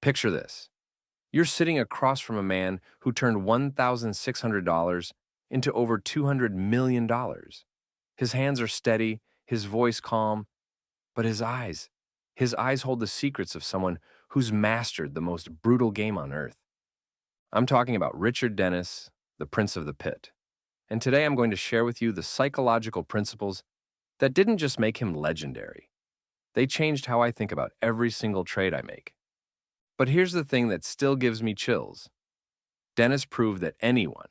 Picture this. You're sitting across from a man who turned $1,600 into over $200 million. His hands are steady, his voice calm, but his eyes hold the secrets of someone who's mastered the most brutal game on earth. I'm talking about Richard Dennis, the Prince of the Pit. And today I'm going to share with you the psychological principles that didn't just make him legendary. They changed how I think about every single trade I make. But here's the thing that still gives me chills. Dennis proved that anyone,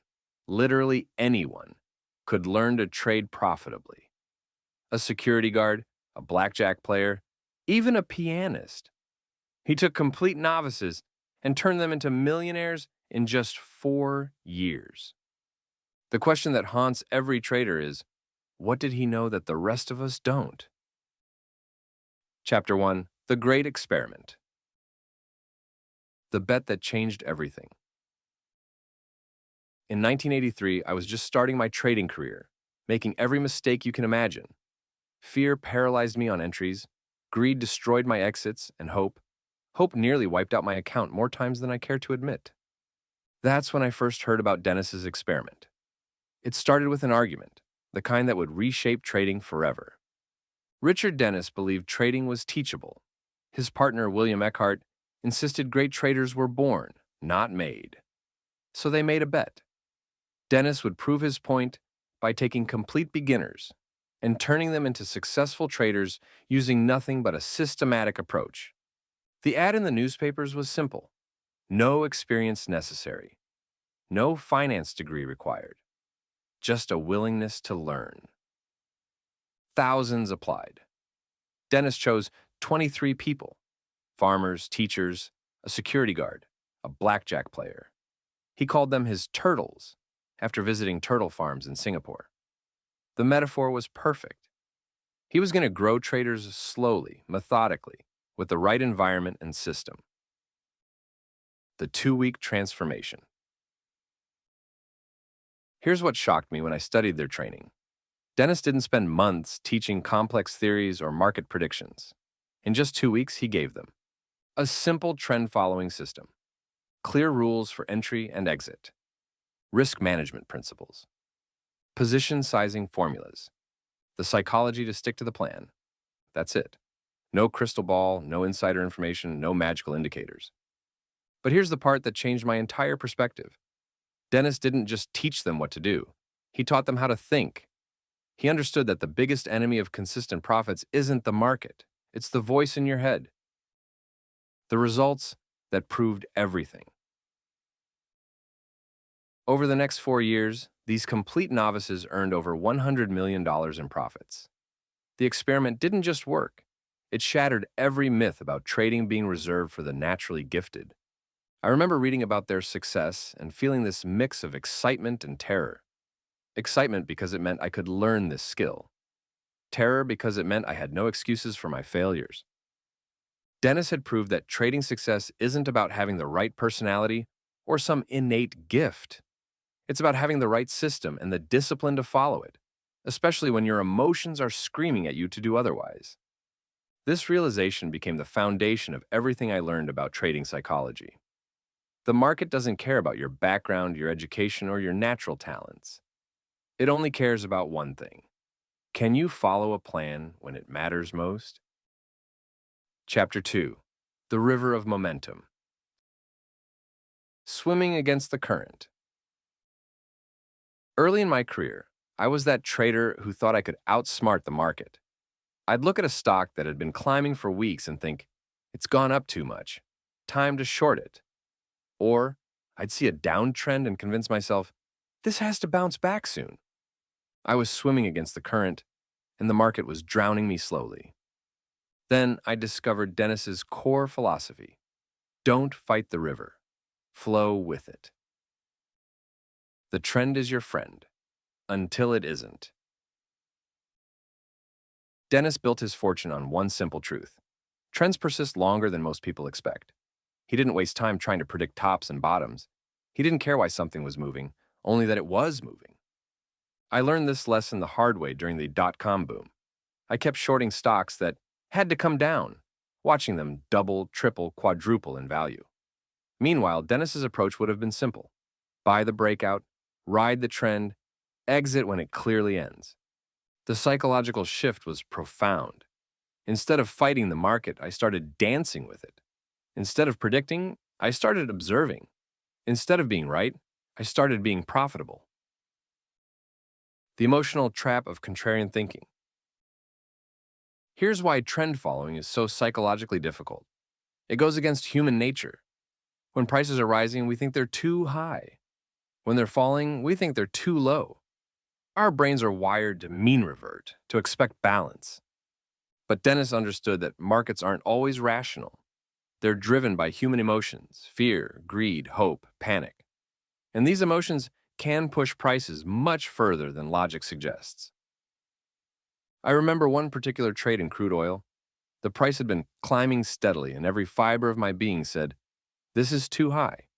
literally anyone, could learn to trade profitably. A security guard, a blackjack player, even a pianist. He took complete novices and turned them into millionaires in just 4 years. The question that haunts every trader is, what did he know that the rest of us don't? Chapter 1: The Great Experiment. The bet that changed everything. In 1983, I was just starting my trading career, making every mistake you can imagine. Fear paralyzed me on entries, greed destroyed my exits, and hope nearly wiped out my account more times than I care to admit. That's when I first heard about Dennis's experiment. It started with an argument, the kind that would reshape trading forever. Richard Dennis believed trading was teachable. His partner, William Eckhart, insisted great traders were born, not made. So they made a bet. Dennis would prove his point by taking complete beginners and turning them into successful traders using nothing but a systematic approach. The ad in the newspapers was simple: no experience necessary, no finance degree required, just a willingness to learn. Thousands applied. Dennis chose 23 people: farmers, teachers, a security guard, a blackjack player. He called them his turtles after visiting turtle farms in Singapore. The metaphor was perfect. He was going to grow traders slowly, methodically, with the right environment and system. The 2-week transformation. Here's what shocked me when I studied their training. Dennis didn't spend months teaching complex theories or market predictions. In just 2 weeks, he gave them a simple trend-following system, clear rules for entry and exit, risk management principles, position sizing formulas, the psychology to stick to the plan. That's it. No crystal ball, no insider information, no magical indicators. But here's the part that changed my entire perspective. Dennis didn't just teach them what to do. He taught them how to think. He understood that the biggest enemy of consistent profits isn't the market. It's the voice in your head. The results that proved everything. Over the next 4 years, these complete novices earned over $100 million in profits. The experiment didn't just work. It shattered every myth about trading being reserved for the naturally gifted. I remember reading about their success and feeling this mix of excitement and terror. Excitement because it meant I could learn this skill. Terror because it meant I had no excuses for my failures. Dennis had proved that trading success isn't about having the right personality or some innate gift. It's about having the right system and the discipline to follow it, especially when your emotions are screaming at you to do otherwise. This realization became the foundation of everything I learned about trading psychology. The market doesn't care about your background, your education, or your natural talents. It only cares about one thing. Can you follow a plan when it matters most? Chapter 2: The River of Momentum. Swimming against the current. Early in my career, I was that trader who thought I could outsmart the market. I'd look at a stock that had been climbing for weeks and think, it's gone up too much. Time to short it. Or I'd see a downtrend and convince myself, this has to bounce back soon. I was swimming against the current, and the market was drowning me slowly. Then I discovered Dennis's core philosophy: don't fight the river, flow with it. The trend is your friend, until it isn't. Dennis built his fortune on one simple truth: trends persist longer than most people expect. He didn't waste time trying to predict tops and bottoms. He didn't care why something was moving, only that it was moving. I learned this lesson the hard way during the dot-com boom. I kept shorting stocks that had to come down, watching them double, triple, quadruple in value. Meanwhile, Dennis's approach would have been simple: buy the breakout, ride the trend, exit when it clearly ends. The psychological shift was profound. Instead of fighting the market, I started dancing with it. Instead of predicting, I started observing. Instead of being right, I started being profitable. The emotional trap of contrarian thinking. Here's why trend following is so psychologically difficult. It goes against human nature. When prices are rising, we think they're too high. When they're falling, we think they're too low. Our brains are wired to mean revert, to expect balance. But Dennis understood that markets aren't always rational. They're driven by human emotions: fear, greed, hope, panic. And these emotions can push prices much further than logic suggests. I remember one particular trade in crude oil. The price had been climbing steadily, and every fiber of my being said, "This is too high."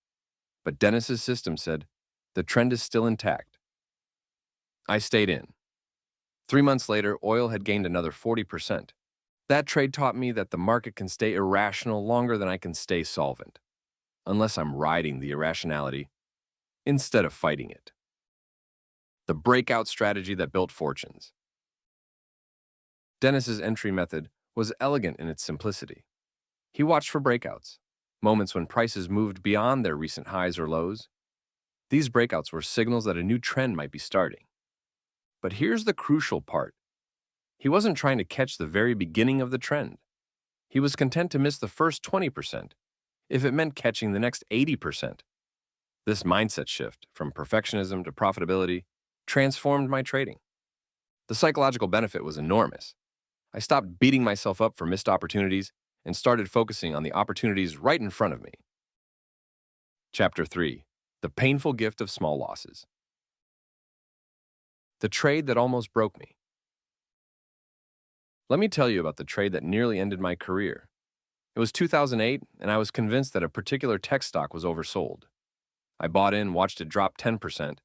But Dennis's system said, "The trend is still intact." I stayed in. 3 months later, oil had gained another 40%. That trade taught me that the market can stay irrational longer than I can stay solvent, unless I'm riding the irrationality instead of fighting it. The breakout strategy that built fortunes. Dennis's entry method was elegant in its simplicity. He watched for breakouts, moments when prices moved beyond their recent highs or lows. These breakouts were signals that a new trend might be starting. But here's the crucial part. He wasn't trying to catch the very beginning of the trend. He was content to miss the first 20% if it meant catching the next 80%. This mindset shift from perfectionism to profitability transformed my trading. The psychological benefit was enormous. I stopped beating myself up for missed opportunities and started focusing on the opportunities right in front of me. Chapter 3: The Painful Gift of Small Losses. The trade that almost broke me. Let me tell you about the trade that nearly ended my career. It was 2008, and I was convinced that a particular tech stock was oversold. I bought in, watched it drop 10%,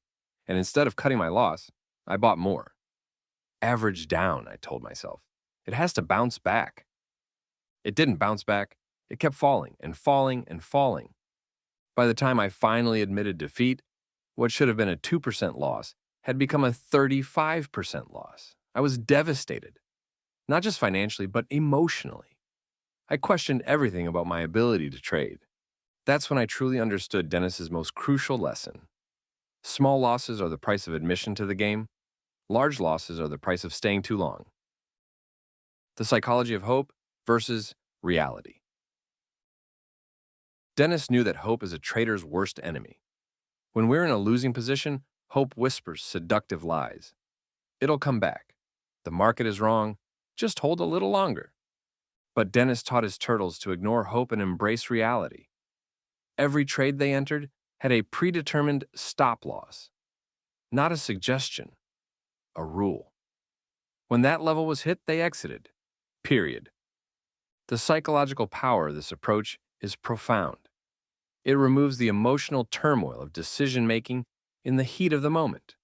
and instead of cutting my loss, I bought more. Average down, I told myself. It has to bounce back. It didn't bounce back. It kept falling and falling and falling. By the time I finally admitted defeat, what should have been a 2% loss had become a 35% loss. I was devastated, not just financially, but emotionally. I questioned everything about my ability to trade. That's when I truly understood Dennis's most crucial lesson. Small losses are the price of admission to the game. Large losses are the price of staying too long. The psychology of hope versus reality. Dennis knew that hope is a trader's worst enemy. When we're in a losing position, hope whispers seductive lies. It'll come back. The market is wrong. Just hold a little longer. But Dennis taught his turtles to ignore hope and embrace reality. Every trade they entered had a predetermined stop loss. Not a suggestion, a rule. When that level was hit, they exited. Period. The psychological power of this approach is profound. It removes the emotional turmoil of decision-making in the heat of the moment.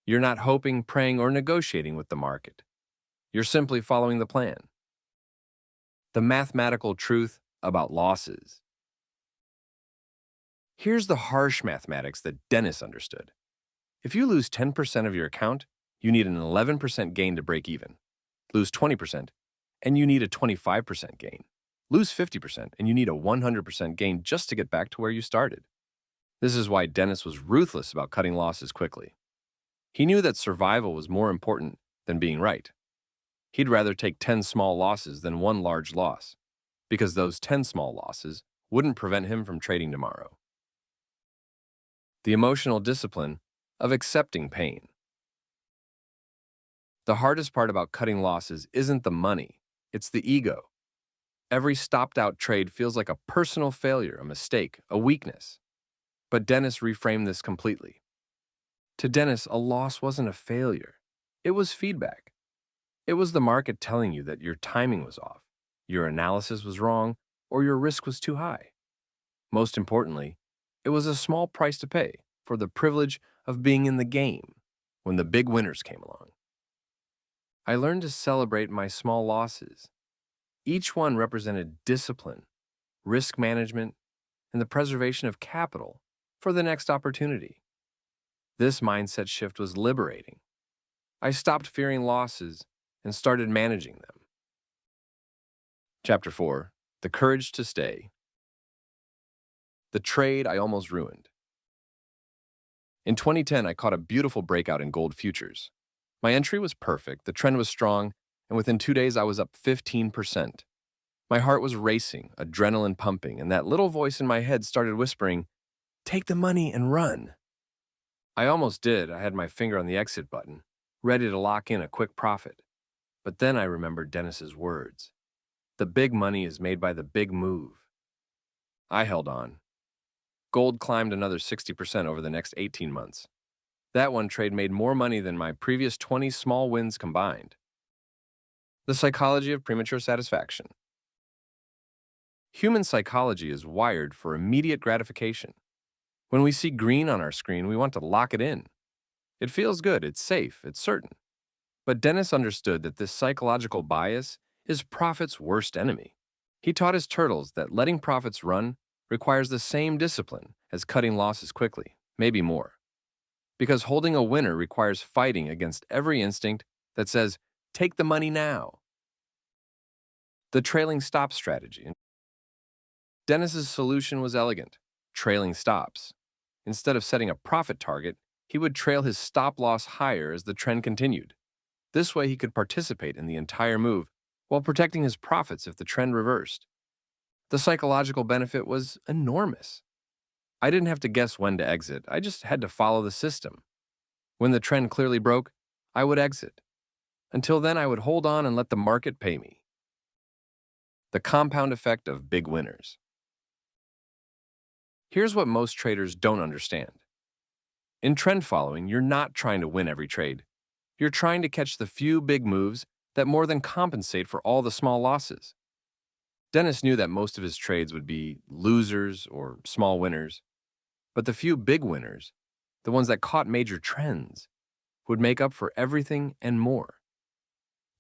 You're not hoping, praying, or negotiating with the market. You're simply following the plan. The mathematical truth about losses. Here's the harsh mathematics that Dennis understood. If you lose 10% of your account, you need an 11% gain to break even. Lose 20%, and you need a 25% gain. Lose 50%, and you need a 100% gain just to get back to where you started. This is why Dennis was ruthless about cutting losses quickly. He knew that survival was more important than being right. He'd rather take 10 small losses than one large loss, because those 10 small losses wouldn't prevent him from trading tomorrow. The emotional discipline of accepting pain. The hardest part about cutting losses isn't the money, it's the ego. Every stopped-out trade feels like a personal failure, a mistake, a weakness. But Dennis reframed this completely. To Dennis, a loss wasn't a failure. It was feedback. It was the market telling you that your timing was off, your analysis was wrong, or your risk was too high. Most importantly, it was a small price to pay for the privilege of being in the game when the big winners came along. I learned to celebrate my small losses. Each one represented discipline, risk management, and the preservation of capital for the next opportunity. This mindset shift was liberating. I stopped fearing losses and started managing them. Chapter 4: The Courage to Stay. The trade I almost ruined. In 2010, I caught a beautiful breakout in gold futures. My entry was perfect, the trend was strong, and within 2 days I was up 15%. My heart was racing, adrenaline pumping, and that little voice in my head started whispering, "Take the money and run." I almost did. I had my finger on the exit button, ready to lock in a quick profit. But then I remembered Dennis's words. The big money is made by the big move. I held on. Gold climbed another 60% over the next 18 months. That one trade made more money than my previous 20 small wins combined. The psychology of premature satisfaction. Human psychology is wired for immediate gratification. When we see green on our screen, we want to lock it in. It feels good, it's safe, it's certain. But Dennis understood that this psychological bias is profit's worst enemy. He taught his turtles that letting profits run requires the same discipline as cutting losses quickly, maybe more. Because holding a winner requires fighting against every instinct that says, "Take the money now." The trailing stop strategy. Dennis's solution was elegant: trailing stops. Instead of setting a profit target, he would trail his stop loss higher as the trend continued. This way he could participate in the entire move while protecting his profits if the trend reversed. The psychological benefit was enormous. I didn't have to guess when to exit, I just had to follow the system. When the trend clearly broke, I would exit. Until then, I would hold on and let the market pay me. The compound effect of big winners. Here's what most traders don't understand. In trend following, you're not trying to win every trade. You're trying to catch the few big moves that more than compensate for all the small losses. Dennis knew that most of his trades would be losers or small winners, but the few big winners, the ones that caught major trends, would make up for everything and more.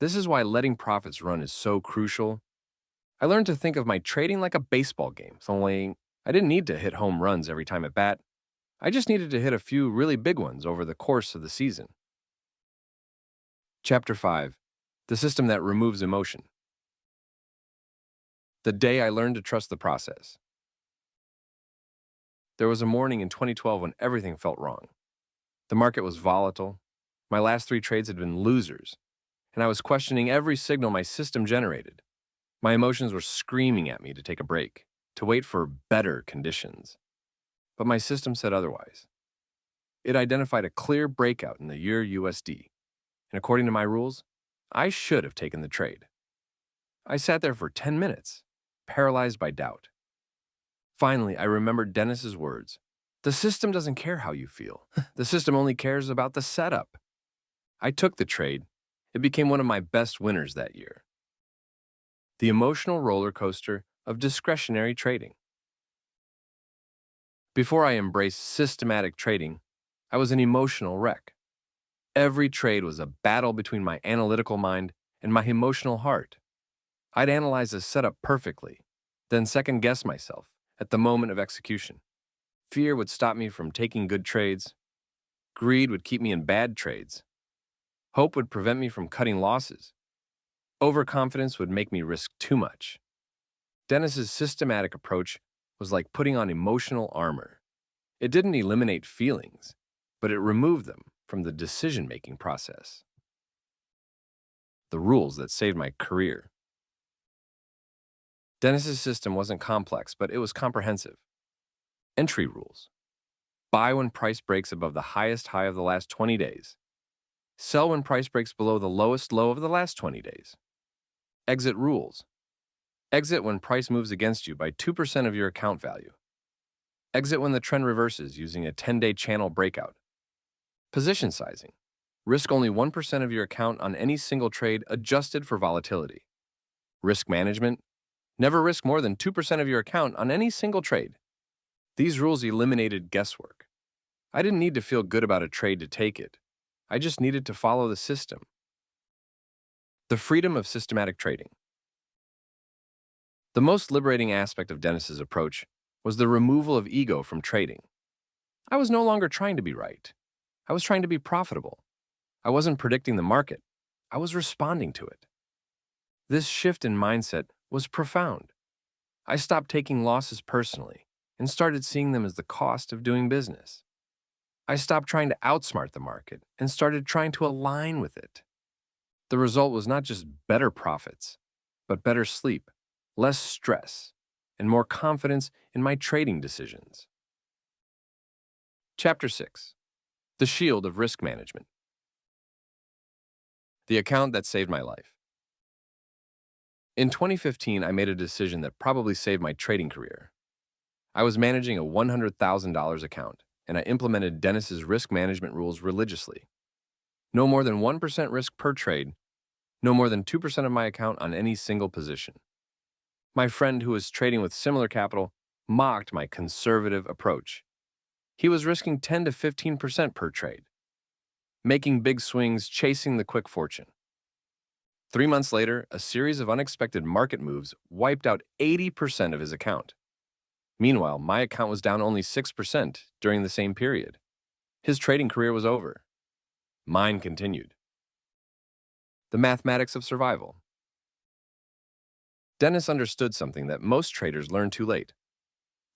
This is why letting profits run is so crucial. I learned to think of my trading like a baseball game, only I didn't need to hit home runs every time at bat. I just needed to hit a few really big ones over the course of the season. Chapter 5: The System That Removes Emotion. The day I learned to trust the process. There was a morning in 2012 when everything felt wrong. The market was volatile. My last 3 trades had been losers, and I was questioning every signal my system generated. My emotions were screaming at me to take a break, to wait for better conditions. But my system said otherwise. It identified a clear breakout in the Euro USD, and according to my rules, I should have taken the trade. I sat there for 10 minutes, paralyzed by doubt. Finally, I remembered Dennis's words. The system doesn't care how you feel. The system only cares about the setup. I took the trade. It became one of my best winners that year. The emotional roller coaster of discretionary trading. Before I embraced systematic trading, I was an emotional wreck. Every trade was a battle between my analytical mind and my emotional heart. I'd analyze a setup perfectly, then second-guess myself at the moment of execution. Fear would stop me from taking good trades. Greed would keep me in bad trades. Hope would prevent me from cutting losses. Overconfidence would make me risk too much. Dennis's systematic approach was like putting on emotional armor. It didn't eliminate feelings, but it removed them from the decision-making process. The rules that saved my career. Dennis's system wasn't complex, but it was comprehensive. Entry rules. Buy when price breaks above the highest high of the last 20 days. Sell when price breaks below the lowest low of the last 20 days. Exit rules. Exit when price moves against you by 2% of your account value. Exit when the trend reverses using a 10-day channel breakout. Position sizing. Risk only 1% of your account on any single trade adjusted for volatility. Risk management. Never risk more than 2% of your account on any single trade. These rules eliminated guesswork. I didn't need to feel good about a trade to take it. I just needed to follow the system. The freedom of systematic trading. The most liberating aspect of Dennis's approach was the removal of ego from trading. I was no longer trying to be right. I was trying to be profitable. I wasn't predicting the market. I was responding to it. This shift in mindset was profound. I stopped taking losses personally and started seeing them as the cost of doing business. I stopped trying to outsmart the market and started trying to align with it. The result was not just better profits, but better sleep, less stress, and more confidence in my trading decisions. Chapter 6. The Shield of Risk Management. The account that saved my life. In 2015, I made a decision that probably saved my trading career. I was managing a $100,000 account, and I implemented Dennis's risk management rules religiously. No more than 1% risk per trade, no more than 2% of my account on any single position. My friend who was trading with similar capital mocked my conservative approach. He was risking 10 to 15% per trade, making big swings, chasing the quick fortune. 3 months later, a series of unexpected market moves wiped out 80% of his account. Meanwhile, my account was down only 6% during the same period. His trading career was over. Mine continued. The mathematics of survival. Dennis understood something that most traders learn too late.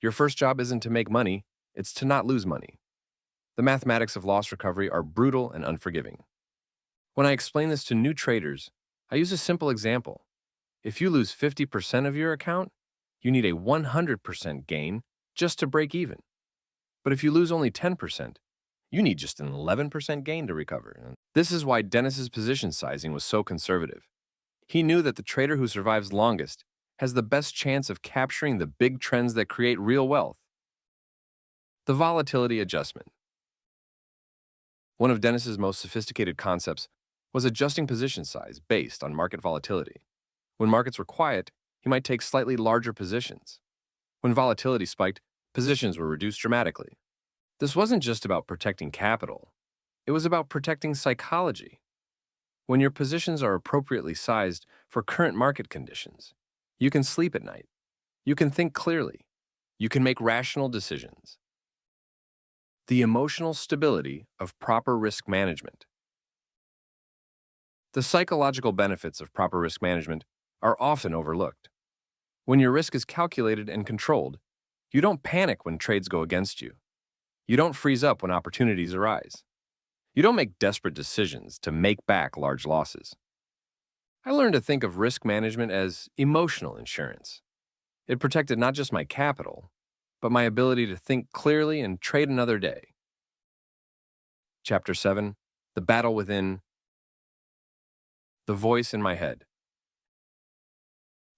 Your first job isn't to make money, it's to not lose money. The mathematics of loss recovery are brutal and unforgiving. When I explain this to new traders, I use a simple example. If you lose 50% of your account, you need a 100% gain just to break even. But if you lose only 10%, you need just an 11% gain to recover. This is why Dennis's position sizing was so conservative. He knew that the trader who survives longest has the best chance of capturing the big trends that create real wealth. The volatility adjustment. One of Dennis's most sophisticated concepts was adjusting position size based on market volatility. When markets were quiet, he might take slightly larger positions. When volatility spiked, positions were reduced dramatically. This wasn't just about protecting capital. It was about protecting psychology. When your positions are appropriately sized for current market conditions, you can sleep at night. You can think clearly. You can make rational decisions. The emotional stability of proper risk management. The psychological benefits of proper risk management are often overlooked. When your risk is calculated and controlled, you don't panic when trades go against you. You don't freeze up when opportunities arise. You don't make desperate decisions to make back large losses. I learned to think of risk management as emotional insurance. It protected not just my capital, but my ability to think clearly and trade another day. Chapter 7. The Battle Within. The voice in my head.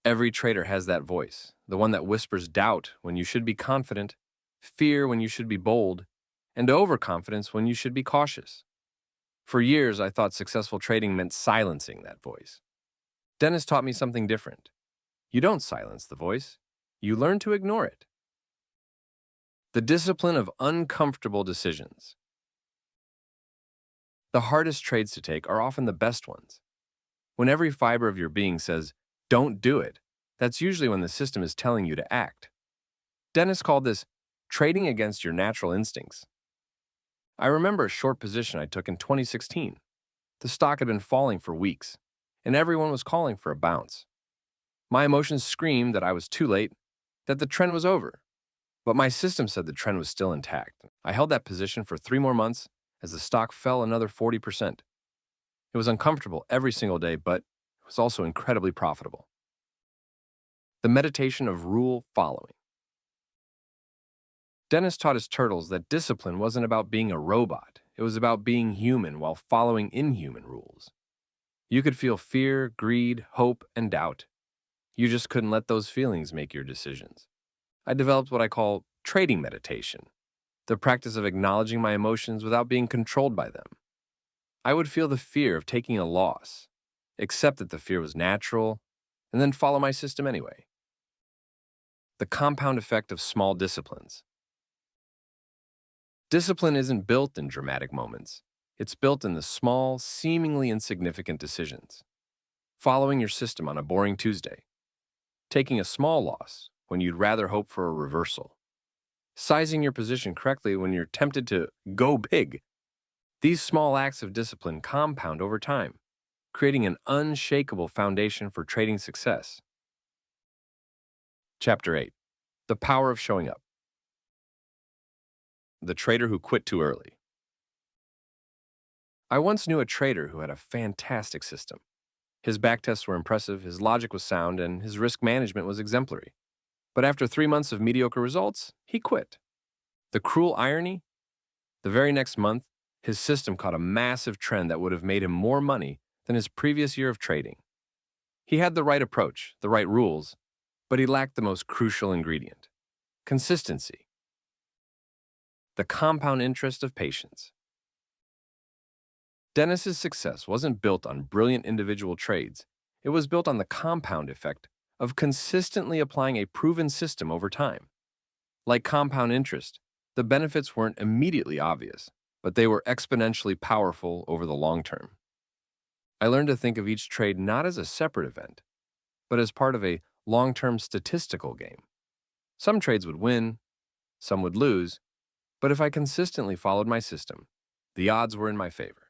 Every trader has that voice, the one that whispers doubt when you should be confident, fear when you should be bold, and overconfidence when you should be cautious. For years, I thought successful trading meant silencing that voice. Dennis taught me something different. You don't silence the voice. You learn to ignore it. The discipline of uncomfortable decisions. The hardest trades to take are often the best ones. When every fiber of your being says, "Don't do it," that's usually when the system is telling you to act. Dennis called this trading against your natural instincts. I remember a short position I took in 2016. The stock had been falling for weeks, and everyone was calling for a bounce. My emotions screamed that I was too late, that the trend was over. But my system said the trend was still intact. I held that position for 3 more months as the stock fell another 40%. It was uncomfortable every single day, but it was also incredibly profitable. The meditation of rule following. Dennis taught his turtles that discipline wasn't about being a robot. It was about being human while following inhuman rules. You could feel fear, greed, hope, and doubt. You just couldn't let those feelings make your decisions. I developed what I call trading meditation, the practice of acknowledging my emotions without being controlled by them. I would feel the fear of taking a loss, accept that the fear was natural, and then follow my system anyway. The compound effect of small disciplines. Discipline isn't built in dramatic moments. It's built in the small, seemingly insignificant decisions. Following your system on a boring Tuesday. taking a small loss when you'd rather hope for a reversal, sizing your position correctly when you're tempted to go big. These small acts of discipline compound over time, creating an unshakable foundation for trading success. Chapter 8. The Power of Showing Up. The Trader Who Quit Too Early. I once knew a trader who had a fantastic system. His backtests were impressive, his logic was sound, and his risk management was exemplary. But after 3 months of mediocre results, he quit. The cruel irony? The very next month, his system caught a massive trend that would have made him more money than his previous year of trading. He had the right approach, the right rules, but he lacked the most crucial ingredient: consistency. The compound interest of patience. Dennis's success wasn't built on brilliant individual trades. It was built on the compound effect of consistently applying a proven system over time. Like compound interest, the benefits weren't immediately obvious, but they were exponentially powerful over the long term. I learned to think of each trade not as a separate event, but as part of a long-term statistical game. Some trades would win, some would lose, but if I consistently followed my system, the odds were in my favor.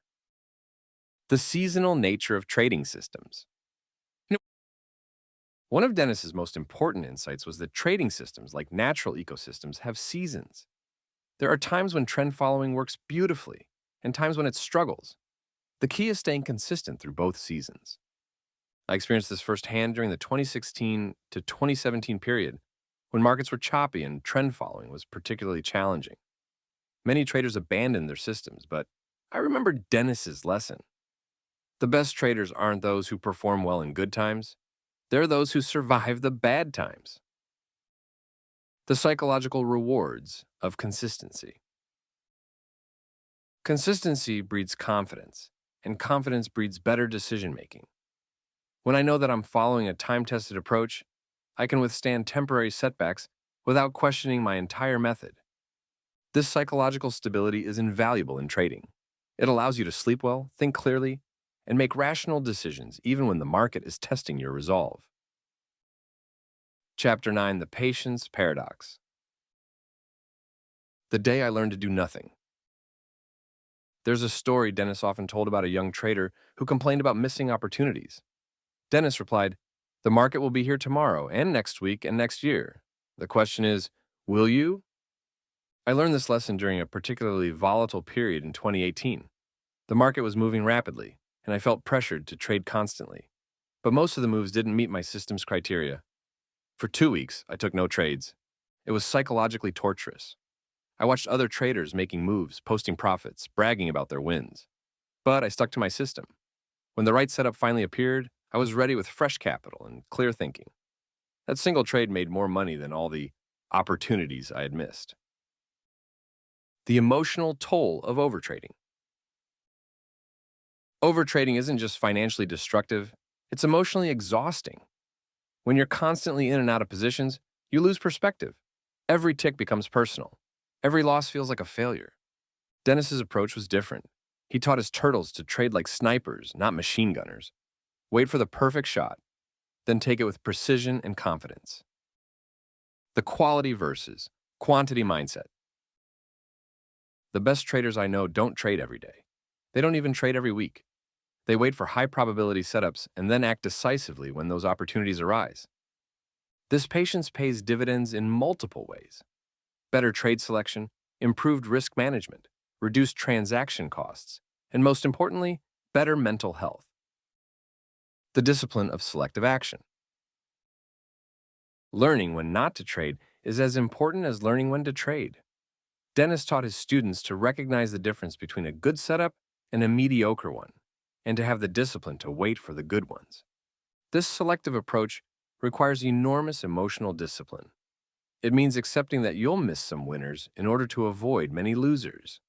The seasonal nature of trading systems. One of Dennis's most important insights was that trading systems, like natural ecosystems, have seasons. There are times when trend following works beautifully and times when it struggles. The key is staying consistent through both seasons. I experienced this firsthand during the 2016 to 2017 period, when markets were choppy and trend following was particularly challenging. Many traders abandoned their systems, but I remember Dennis's lesson. The best traders aren't those who perform well in good times. They're those who survive the bad times. The psychological rewards of consistency. Consistency breeds confidence, and confidence breeds better decision-making. When I know that I'm following a time-tested approach, I can withstand temporary setbacks without questioning my entire method. This psychological stability is invaluable in trading. It allows you to sleep well, think clearly, and make rational decisions even when the market is testing your resolve. Chapter 9. The Patience Paradox. The day I learned to do nothing. There's a story Dennis often told about a young trader who complained about missing opportunities. Dennis replied, "The market will be here tomorrow and next week and next year. The question is, will you?" I learned this lesson during a particularly volatile period in 2018. The market was moving rapidly, and I felt pressured to trade constantly. But most of the moves didn't meet my system's criteria. For 2 weeks, I took no trades. It was psychologically torturous. I watched other traders making moves, posting profits, bragging about their wins. But I stuck to my system. When the right setup finally appeared, I was ready with fresh capital and clear thinking. That single trade made more money than all the opportunities I had missed. The emotional toll of overtrading. Overtrading isn't just financially destructive, it's emotionally exhausting. When you're constantly in and out of positions, you lose perspective. Every tick becomes personal. Every loss feels like a failure. Dennis's approach was different. He taught his turtles to trade like snipers, not machine gunners. Wait for the perfect shot, then take it with precision and confidence. The quality versus quantity mindset. The best traders I know don't trade every day. They don't even trade every week. They wait for high probability setups and then act decisively when those opportunities arise. This patience pays dividends in multiple ways: better trade selection, improved risk management, reduced transaction costs, and most importantly, better mental health. The discipline of selective action. Learning when not to trade is as important as learning when to trade. Dennis taught his students to recognize the difference between a good setup and a mediocre one, and to have the discipline to wait for the good ones. This selective approach requires enormous emotional discipline. It means accepting that you'll miss some winners in order to avoid many losers.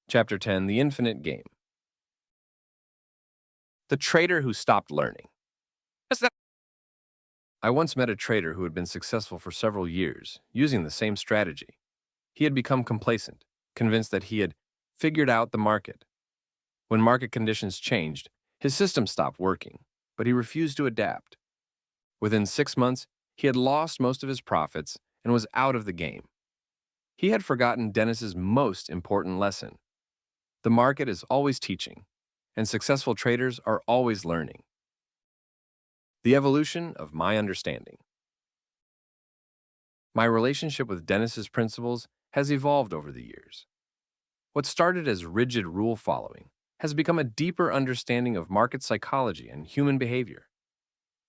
Chapter 10. The Infinite Game. The Trader Who Stopped Learning. I once met a trader who had been successful for several years, using the same strategy. He had become complacent, convinced that he had figured out the market. When market conditions changed, his system stopped working, but he refused to adapt. Within 6 months, he had lost most of his profits and was out of the game. He had forgotten Dennis's most important lesson. The market is always teaching, and successful traders are always learning. The evolution of my understanding. My relationship with Dennis's principles has evolved over the years. What started as rigid rule following has become a deeper understanding of market psychology and human behavior.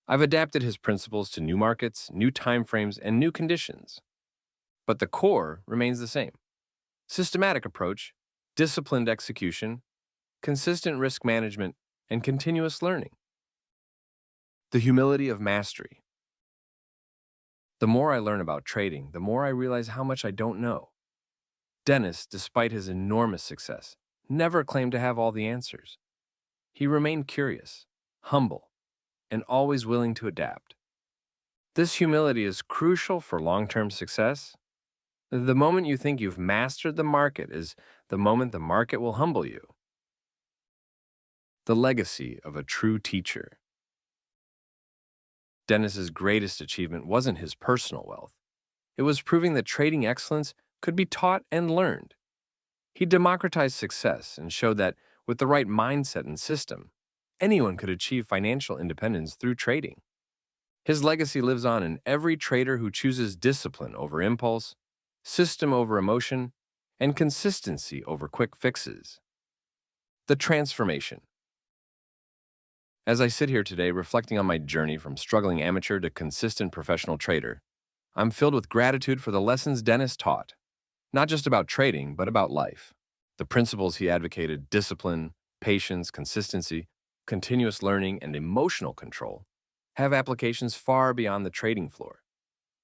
I've adapted his principles to new markets, new timeframes, and new conditions. But the core remains the same. Systematic approach, disciplined execution, consistent risk management, and continuous learning. The humility of mastery. The more I learn about trading, the more I realize how much I don't know. Dennis, despite his enormous success, never claimed to have all the answers. He remained curious, humble, and always willing to adapt. This humility is crucial for long-term success. The moment you think you've mastered the market is the moment the market will humble you. The legacy of a true teacher. Dennis's greatest achievement wasn't his personal wealth. It was proving that trading excellence could be taught and learned. He democratized success and showed that with the right mindset and system, anyone could achieve financial independence through trading. His legacy lives on in every trader who chooses discipline over impulse, system over emotion, and consistency over quick fixes. The transformation. As I sit here today reflecting on my journey from struggling amateur to consistent professional trader, I'm filled with gratitude for the lessons Dennis taught, not just about trading, but about life. The principles he advocated, discipline, patience, consistency, continuous learning, and emotional control, have applications far beyond the trading floor.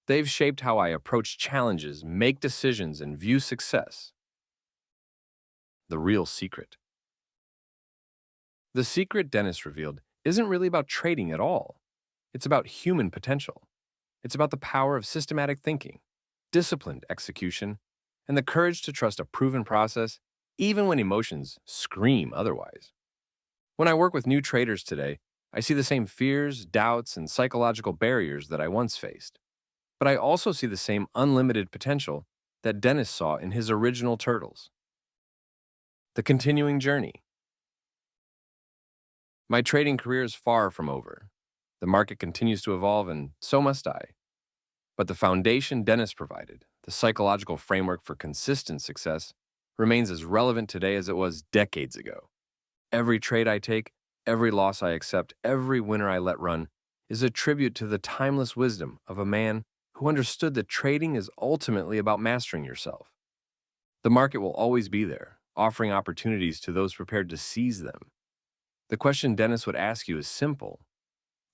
They've shaped how I approach challenges, make decisions, and view success. The real secret. The secret Dennis revealed isn't really about trading at all. It's about human potential. It's about the power of systematic thinking, disciplined execution, and the courage to trust a proven process even when emotions scream otherwise. When I work with new traders today, I see the same fears, doubts, and psychological barriers that I once faced. But I also see the same unlimited potential that Dennis saw in his original Turtles. The continuing journey. My trading career is far from over. The market continues to evolve, and so must I. But the foundation Dennis provided, the psychological framework for consistent success, remains as relevant today as it was decades ago. Every trade I take, every loss I accept, every winner I let run, is a tribute to the timeless wisdom of a man who understood that trading is ultimately about mastering yourself. The market will always be there, offering opportunities to those prepared to seize them. The question Dennis would ask you is simple.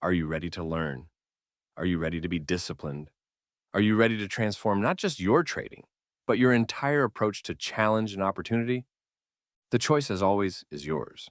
Are you ready to learn? Are you ready to be disciplined? Are you ready to transform not just your trading, but your entire approach to challenge and opportunity? The choice, as always, is yours.